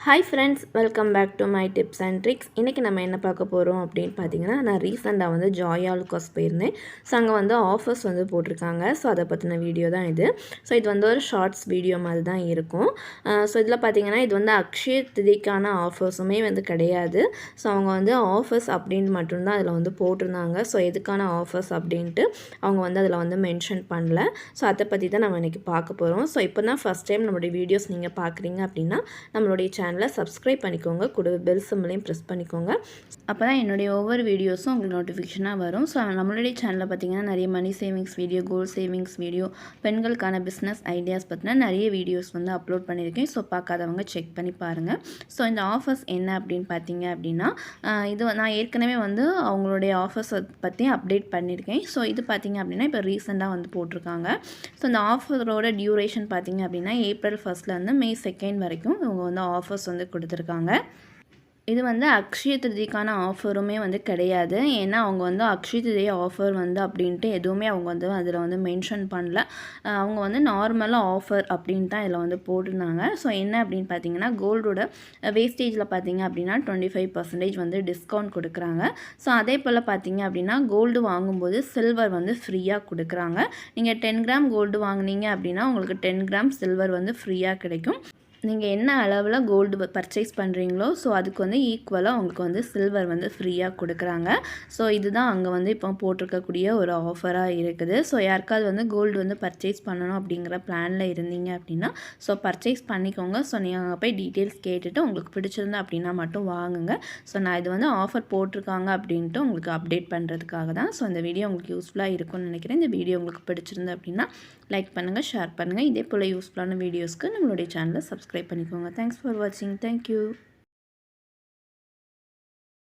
Hi friends, welcome back to my tips and tricks. இன்றைக்கி நம்ம என்ன பார்க்க போகிறோம் அப்படின்னு பார்த்தீங்கன்னா, நான் ரீசெண்டாக வந்து ஜாய் ஆலுக்காஸ் போயிருந்தேன். ஸோ அங்கே வந்து ஆஃபர்ஸ் வந்து போட்டிருக்காங்க. ஸோ அதை பற்றின வீடியோ தான் இது. ஸோ இது வந்து ஒரு ஷார்ட்ஸ் வீடியோ மாதிரி தான் இருக்கும். ஸோ இதில் பார்த்தீங்கன்னா இது வந்து அக்ஷய திதிக்கான ஆஃபர்ஸுமே வந்து கிடையாது. ஸோ அவங்க வந்து ஆஃபர்ஸ் அப்படின்னு மட்டும்தான் அதில் வந்து போட்டிருந்தாங்க. ஸோ எதுக்கான ஆஃபர்ஸ் அப்படின்ட்டு அவங்க வந்து அதில் வந்து மென்ஷன் பண்ணல. ஸோ அதை பற்றி தான் நம்ம இன்றைக்கி பார்க்க போகிறோம். ஸோ இப்போ தான் ஃபஸ்ட் டைம் நம்மளுடைய வீடியோஸ் நீங்கள் பார்க்குறீங்க அப்படின்னா நம்மளுடைய சேனலை சப்ஸ்கிரைப் பண்ணிக்கோங்க, கூட பெல் சிம்பலையும் ப்ரெஸ் பண்ணிக்கோங்க. அப்போ தான் என்னுடைய ஒவ்வொரு வீடியோஸும் உங்களுக்கு நோட்டிஃபிகேஷனாக வரும். ஸோ நம்மளுடைய சேனலில் பார்த்திங்கன்னா நிறைய மணி சேவிங்ஸ் வீடியோ, கோல் சேவிங்ஸ் வீடியோ, பெண்களுக்கான பிஸ்னஸ் ஐடியாஸ் பற்றின நிறைய வீடியோஸ் வந்து அப்லோட் பண்ணியிருக்கேன். ஸோ பார்க்காதவங்க செக் பண்ணி பாருங்கள். ஸோ இந்த ஆஃபர்ஸ் என்ன அப்படின்னு பார்த்தீங்க அப்படின்னா, இது நான் ஏற்கனவே வந்து அவங்களுடைய ஆஃபர்ஸை பற்றி அப்டேட் பண்ணியிருக்கேன். ஸோ இது பார்த்திங்க அப்படின்னா இப்போ ரீசெண்டாக வந்து போட்டிருக்காங்க. ஸோ இந்த ஆஃபரோட டியூரேஷன் பார்த்திங்க அப்படின்னா ஏப்ரல் 1 மே 2 வரைக்கும் இவங்க வந்து ஆஃபர்ஸ் வந்து கொடுத்துருக்காங்க. இது வந்து அக்ஷய திருதிக்கான ஆஃபருமே வந்து கிடையாது. ஏன்னா அவங்க வந்து அக்ஷய திருதி ஆஃபர் வந்து அப்படின்ட்டு எதுவுமே அவங்க வந்து அதில் வந்து மென்ஷன் பண்ணல. அவங்க வந்து நார்மலாக ஆஃபர் அப்படின்ட்டு தான் இதில் வந்து போட்டிருந்தாங்க. ஸோ என்ன அப்படின்னு பார்த்தீங்கன்னா, கோல்டோட வேஸ்டேஜில் பார்த்தீங்க அப்படின்னா 25% வந்து டிஸ்கவுண்ட் கொடுக்குறாங்க. ஸோ அதே போல் பார்த்தீங்க அப்படின்னா கோல்டு வாங்கும்போது சில்வர் வந்து ஃப்ரீயாக கொடுக்குறாங்க. நீங்கள் 10 கிராம் கோல்டு வாங்கினீங்க அப்படின்னா உங்களுக்கு 10 கிராம் சில்வர் வந்து ஃப்ரீயாக கிடைக்கும். நீங்கள் என்ன அளவில் கோல்டு பர்ச்சேஸ் பண்ணுறீங்களோ ஸோ அதுக்கு வந்து ஈக்குவலாக உங்களுக்கு வந்து சில்வர் வந்து ஃப்ரீயாக கொடுக்குறாங்க. ஸோ இதுதான் அங்கே வந்து இப்போ போட்டிருக்கக்கூடிய ஒரு ஆஃபராக இருக்குது. ஸோ யாருக்காவது வந்து கோல்டு வந்து பர்ச்சேஸ் பண்ணணும் அப்படிங்கிற பிளானில் இருந்தீங்க அப்படின்னா ஸோ பர்ச்சேஸ் பண்ணிக்கோங்க. ஸோ நீங்கள் அங்கே போய் டீட்டெயில்ஸ் கேட்டுட்டு உங்களுக்கு பிடிச்சிருந்தா அப்படின்னா மட்டும் வாங்குங்க. ஸோ நான் இது வந்து ஆஃபர் போட்டிருக்காங்க அப்படின்ட்டு உங்களுக்கு அப்டேட் பண்ணுறதுக்காக தான். ஸோ இந்த வீடியோ உங்களுக்கு யூஸ்ஃபுல்லாக இருக்கும்னு நினைக்கிறேன். இந்த வீடியோ உங்களுக்கு பிடிச்சிருந்து அப்படின்னா லைக் பண்ணுங்கள், ஷேர் பண்ணுங்கள். இதே போல் யூஸ்ஃபுல்லான வீடியோஸ்க்கு நம்மளுடைய சேனலை சப்ஸ்கிரைப் பண்ணிக்கோங்க. தேங்க்ஸ் ஃபார் வாட்சிங். தேங்க்யூ.